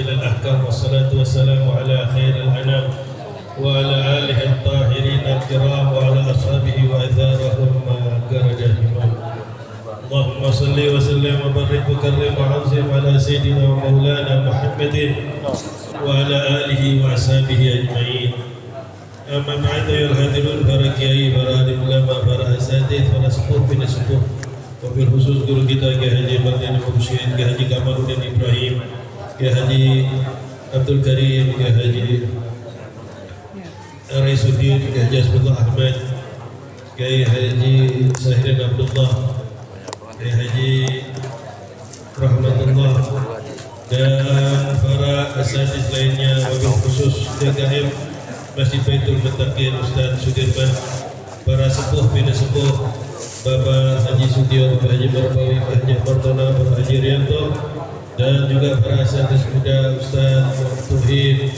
منزل الأحكام والصلاة والسلام على خير الأنام وعلى آله الطاهرين الكرام وعلى أصحابه وأثارهم كرجهم. اللهم صل وسلم وبارك وكرم وعظم على سيدنا ومولانا محمد وعلى آله وأصحابه أجمعين. أما بعد أيها الحاضرون para kiai, para alim ulama, para asatidz, para sepuh bin sepuh, wabil khusus guru kita Kiai Haji Mardani Mursyid, Kiai Haji Kamaluddin Ibrahim, Kiai Haji Abdul Karim, Kiai Haji Raisuddin, Kiai Haji Asbullah Ahmad, Kiai Haji Sahirin Abdullah, Kiai Haji Rahmatullah, dan para asatidz lainnya, wabil khusus DKM Masjid Baitul Muttaqin Ustaz Sudirman, para sepuh bin sepuh Bapak Haji Sutio, Bapak Haji Barbawi, Bapak Haji Martona, Bapak Haji Rianto, dan juga para asatidz muda Ustaz Tuhin,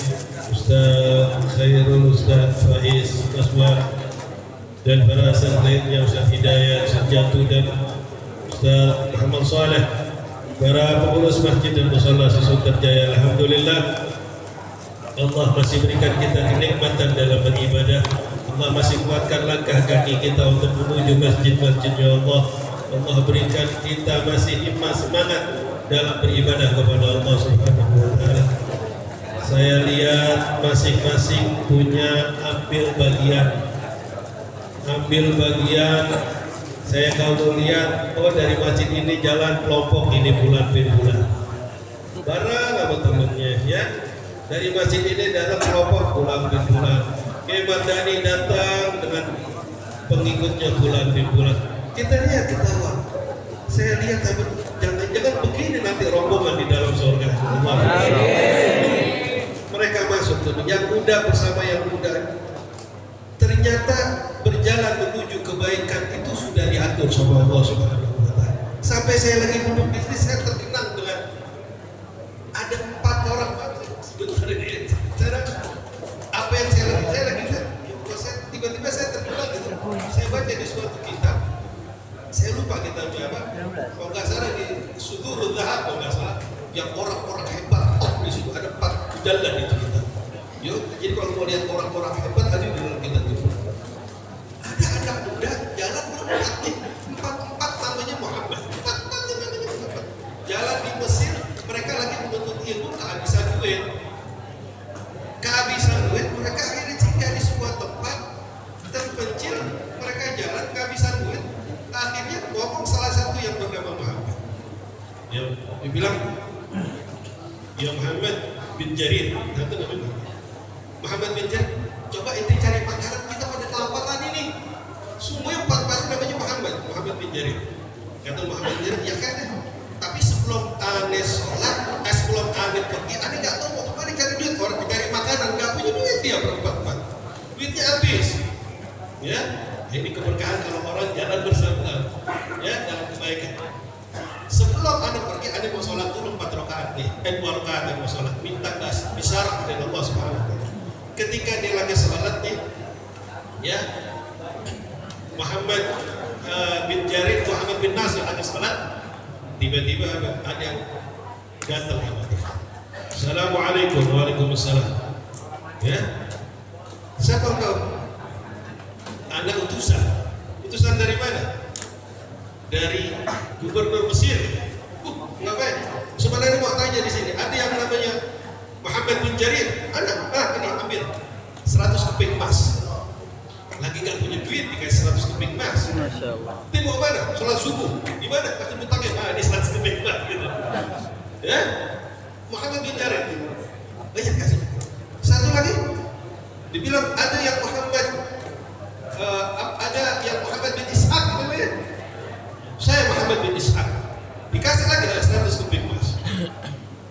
Ustaz Khairul, Ustaz Faiz Aswar, dan para asatidz lainnya Ustaz Hidayat, Ustaz Jatuh, dan Ustaz Muhammad Saleh, para pengurus masjid dan musala Susukan Jaya. Alhamdulillah Allah masih berikan kita kenikmatan dalam beribadah. Allah masih kuatkan langkah kaki kita untuk menuju masjid-masjid, ya Allah. Allah berikan kita masih himmah, semangat dalam beribadah kepada Allah Subhanahu wa taala. Saya lihat masing-masing punya ambil bagian. Saya kalau lihat, oh dari masjid ini jalan kelompok ini bulan bin bulan. Barang apa temannya ya? Dari masjid ini datang kelompok bulan bin bulan. Kiai Mardani datang dengan pengikutnya bulan bin bulan. Kita lihat ketawa. Saya lihat jangan-jangan begini nanti rombongan di dalam surga. Mereka masuk tuh, yang muda bersama yang muda. Ternyata berjalan menuju kebaikan itu sudah diatur sama Allah Subhanahu wa taala. Sampai saya lagi duduk di sini, saya terkenang dengan ada 4 orang sebentar ini. Apa yang saya lagi lihat, tiba-tiba saya terkenang gitu. Saya baca di suatu kitab, saya lupa kitabnya apa. Kalau nggak salah di Sudurul Zahab, kalau nggak salah, yang orang-orang hebat. Di situ ada 4 jalan itu kitab. Yuk, jadi kalau mau lihat orang-orang hebat ada di dalam kitab itu. Ada anak muda jalan empat namanya Muhammad. Empat namanya Muhammad. Jalan di Mesir, mereka lagi menuntut ilmu, kehabisan duit. Mereka akhirnya singgah di sebuah tempat terpencil. Mereka jalan kehabisan duit. Akhirnya ngomong salah satu yang bernama Muhammad. Dia bilang, ya Muhammad bin Jarir, itu namanya Muhammad bin Jarir. Coba ente cari makanan, kita pada kelaparan ini. Semuanya 4 namanya Muhammad bin Jarir. Kata Muhammad bin Jarir, ya kan? Tapi sebelum aneh sholat, sebelum aneh pergi, aneh nggak tahu mau kemana cari duit. Orang cari makanan nggak punya duit dia berempat. Duitnya habis. Ya, ini keberkahan kalau orang jalan bersama, ya dalam kebaikan. Sebelum aneh pergi, aneh mau sholat dulu 4 rakaat nih, 2 rakaat aneh mau sholat, minta besar dari Allah Subhanahu wa taala. Ketika dia lagi sholatnya, ya Muhammad bin Jarir, Muhammad bin Nasir lagi sholat. Tiba-tiba ada yang datang sama dia. Assalamualaikum. Waalaikumsalam. Ya, siapa kau? Anak utusan. Utusan dari mana? Dari gubernur Mesir. Ngapain? Sebenarnya mau tanya di sini. Ada yang namanya Muhammad bin Jarir. Anak, ini ambil 100 keping emas. Lagi nggak punya duit dikasih 100 keping emas. Masya Allah. Dia mau mana? Sholat subuh. Di mana? Kasih butangnya. Ini 100 keping emas. Gitu. Ya, Muhammad bin Jarir. Banyak kasih. Satu lagi, dibilang ada yang Muhammad bin Ishaq namanya. Saya Muhammad bin Ishaq. Dikasih lagi 100 keping emas.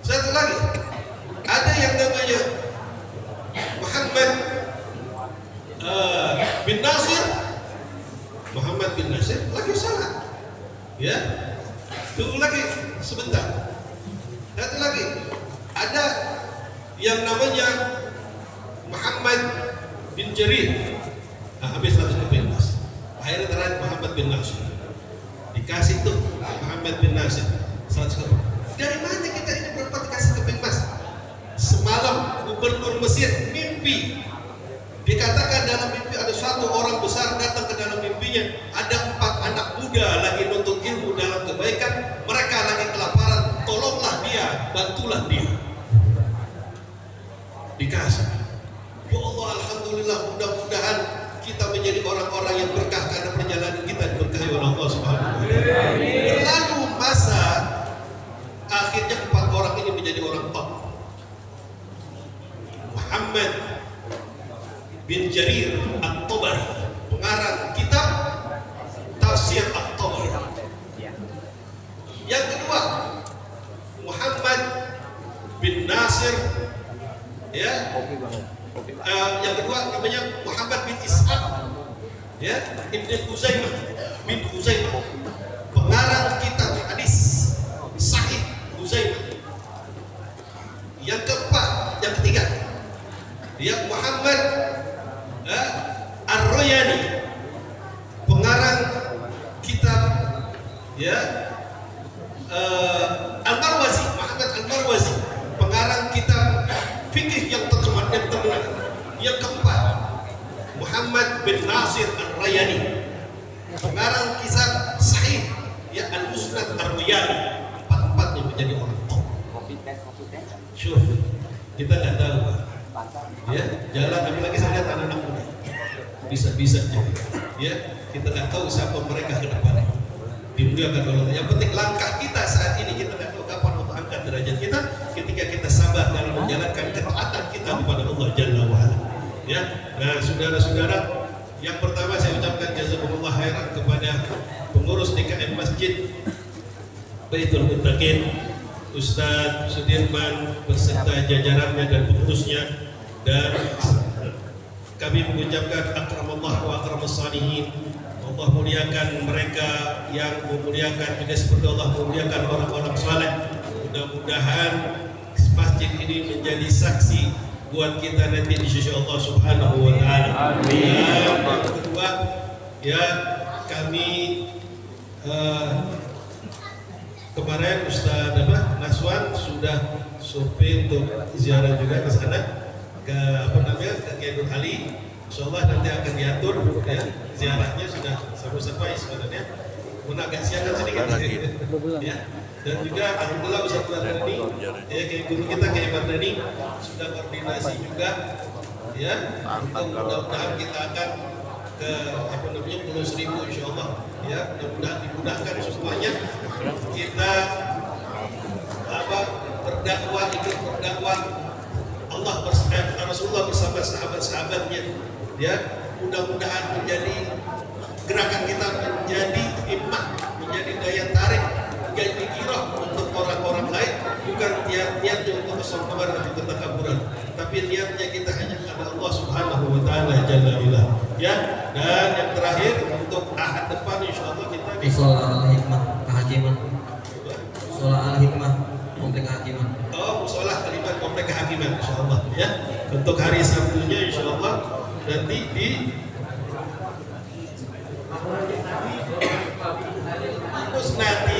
Satu lagi, ada yang namanya Muhammad bin Nasir. Muhammad bin Nasir lagi salat. Ya, tunggu lagi sebentar. Satu lagi, ada yang namanya Muhammad bin Jarir. Habis 100 keping emas. Akhirnya terakhir Muhammad bin Nasir. Dikasih tuh Muhammad bin Nasir 100 keping. Dari mana kita ini berempat dikasih keping emas? gubernur Mesir mimpi. Dikatakan dalam mimpi ada suatu orang besar datang ke dalam mimpinya, ada 4 anak muda lagi nuntut ilmu dalam kebaikan, mereka lagi kelaparan, tolonglah dia, bantulah dia. Dikasih. Ya Allah, alhamdulillah, mudah-mudahan kita menjadi orang-orang yang berkah karena perjalanan kita diberkahi oleh Allah Subhanahu wa taala. Berlalu masa, akhirnya 4 orang ini menjadi orang top. Muhammad bin Jarir At-Tabari, pengarang kitab Tafsir At-Tabari. Yang kedua, Muhammad bin Nasir, ya. Yang kedua namanya Muhammad bin Ishaq, ya, Ibn Khuzaimah bin Khuzaimah, pengarang kitab hadis Sahih Khuzaimah. Yang keempat, yang ketiga, dia Muhammad Ar-Rayani, pengarang kitab, ya, Al-Marwazi, Muhammad Al-Marwazi, pengarang kitab fikih yang terkenal. Yang keempat, Muhammad bin Nasir Ar-Rayani, pengarang kisah Sahih, ya, Al-Musnad Ar-Rayani. 4-4 yang menjadi orang top. Syuf, kita nggak tahu, ya, jalan apalagi saya lihat anak-anak muda bisa jadi, ya, kita nggak tahu siapa mereka ke depan. Dimuliakan oleh Allah. Yang penting langkah kita saat ini, kita nggak tahu kapan untuk angkat derajat kita ketika kita sabar dalam menjalankan ketaatan kita kepada Allah Jalla wa'ala. Ya, nah saudara-saudara, yang pertama saya ucapkan jazakumullah khairan kepada pengurus DKM Masjid Baitul Muttaqin, Ustaz Sudirman beserta jajarannya dan pengurusnya, dan kami mengucapkan akramallah wa akramas salihin. Allah muliakan mereka yang memuliakan juga seperti Allah memuliakan orang-orang saleh. Mudah-mudahan masjid ini menjadi saksi buat kita nanti di sisi Allah Subhanahu wa taala. Amin. Yang kedua, ya, kami kemarin Ustaz Naswan sudah survei untuk ziarah juga ke sana, ke ke Kiai Nur Ali. Insyaallah nanti akan diatur, ya, ziarahnya sudah sampai sebenarnya. Mungkin agak siangan sedikit, ya. Dan juga alhamdulillah Ustaz Mardani, ya, Kiai guru kita Kiai Mardani sudah koordinasi juga, ya, untuk mudah-mudahan kita akan ke Pulau Seribu insyaallah, ya, mudah-mudahan dimudahkan semuanya kita berdakwah, ikut berdakwah Allah bersama Rasulullah bersama sahabat-sahabatnya, ya, mudah-mudahan menjadi gerakan kita menjadi himmah, menjadi daya tarik, menjadi kirah untuk orang-orang lain, bukan niatnya untuk kesombongan atau ketakaburan, tapi niatnya kita hanya kepada Allah Subhanahu wa taala Jalla wa'ala, ya. Dan yang terakhir untuk ahad depan insyaallah kita di Musola Al-Hikmah Kehakiman. Musola Al-Hikmah Komplek Kehakiman. Oh, musola kalimat Komplek Kehakiman insyaallah, ya. Untuk hari Sabtunya insyaallah nanti di Musnadi